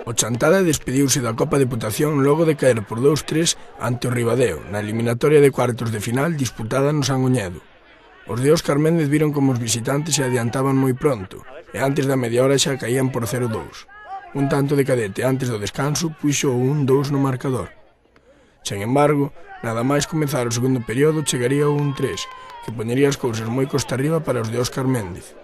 O Chantada despediuse da Copa Deputación logo de caer por 2-3 ante o Ribadeo, na eliminatoria de cuartos de final disputada no Sangoñedo. Os de Óscar Méndez viron como os visitantes se adiantaban moi pronto, e antes da media hora xa caían por 0-2. Un tanto de Cadete antes do descanso puxo o 1-2 no marcador. Sen embargo, nada máis comezar o segundo período chegaría o 1-3, que poñería as cousas moi costa arriba para os de Óscar Méndez.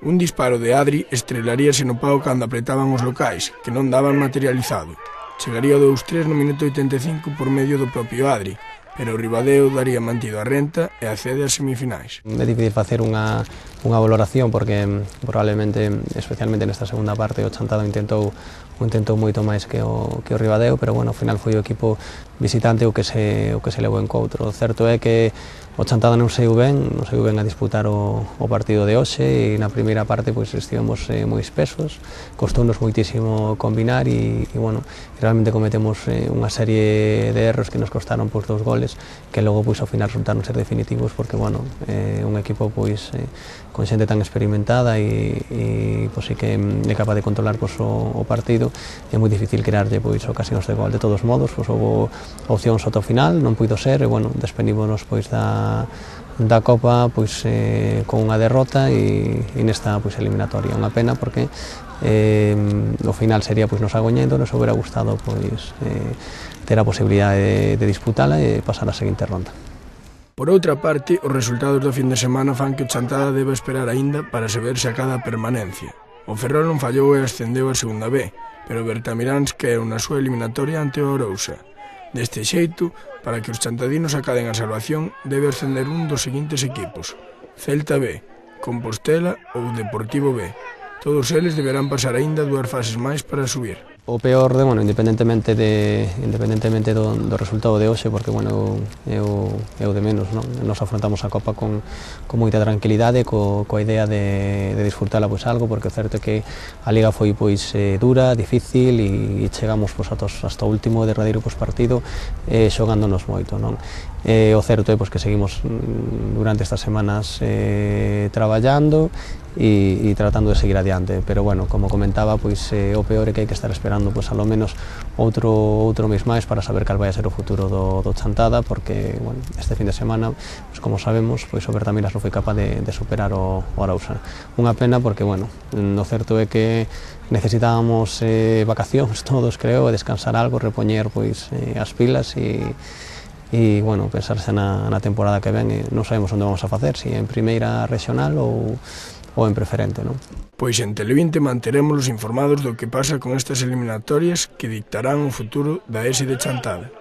Un disparo de Adri estrelaríase no pau cando apretaban os locais, que non daban materializado. Chegaría o 2-3 no minuto 85 por medio do propio Adri, pero o Ribadeo daría mantido a renta e accede ás semifinais. É difícil facer unha valoración porque probablemente, especialmente nesta segunda parte, o Chantada intentou moito máis que o Ribadeo, pero bueno, ao final foi o equipo visitante o que se levou encontro. O certo é que o Chantada non saiu ben a disputar o partido de hoxe, e na primeira parte pois estivemos moi espesos, costounos moitísimo combinar e bueno, realmente cometemos unha serie de erros que nos costaron pois 2 goles que logo pois ao final resultaron ser definitivos porque bueno, un equipo pois con xente tan experimentada e pois sí que é capaz de controlar pois o partido, é moi difícil crearlle pois ocasións de gol. De todos modos, pois houve opcións ata o final, non puido ser e bueno, despedímonos pois da Copa pois con unha derrota e nesta pois eliminatoria. Unha pena porque o final sería pois nos Sangoñedo, nos hubiera gustado pois ter a posibilidade de disputala e pasar a seguinte ronda. Por outra parte, os resultados do fin de semana fan que o Chantada deba esperar aínda para saber se acada a permanencia. O Ferrol non fallou e ascendeu a segunda B, pero o Bertamiráns caeu na súa eliminatoria ante o Arousa. Deste xeito, para que os chantadinos acaden a salvación, debe ascender un dos seguintes equipos: Celta B, Compostela ou Deportivo B. Todos eles deberán pasar aínda 2 fases máis para subir. O peor, bueno, independentemente do resultado de hoxe, porque bueno, é o de menos, non? Nos afrontamos a Copa con moita tranquilidade, coa idea de disfrutala pois algo, porque o certo é que a Liga foi pois dura, difícil e chegamos pois hasta o último derradeiro pois partido xogándonos moito, non? O certo é pois que seguimos durante estas semanas traballando e tratando de seguir adiante, pero bueno, como comentaba, pois o peor é que hai que estar esperando pois alo menos outro mes máis para saber cal vai a ser o futuro do Chantada, porque bueno, este fin de semana, pois como sabemos, pois o Bertamiráns non foi capaz de superar o Arousa. Unha pena porque bueno, o certo é que necesitábamos vacacións todos, creo, descansar algo, repoñer pois as pilas e bueno, pensarse na temporada que ven, e non sabemos onde vamos a facer, se en primeira regional ou en preferente, non? Pois en Tele20 manterémolos informados do que pasa con estas eliminatorias que dictarán o futuro da ESE de Chantada.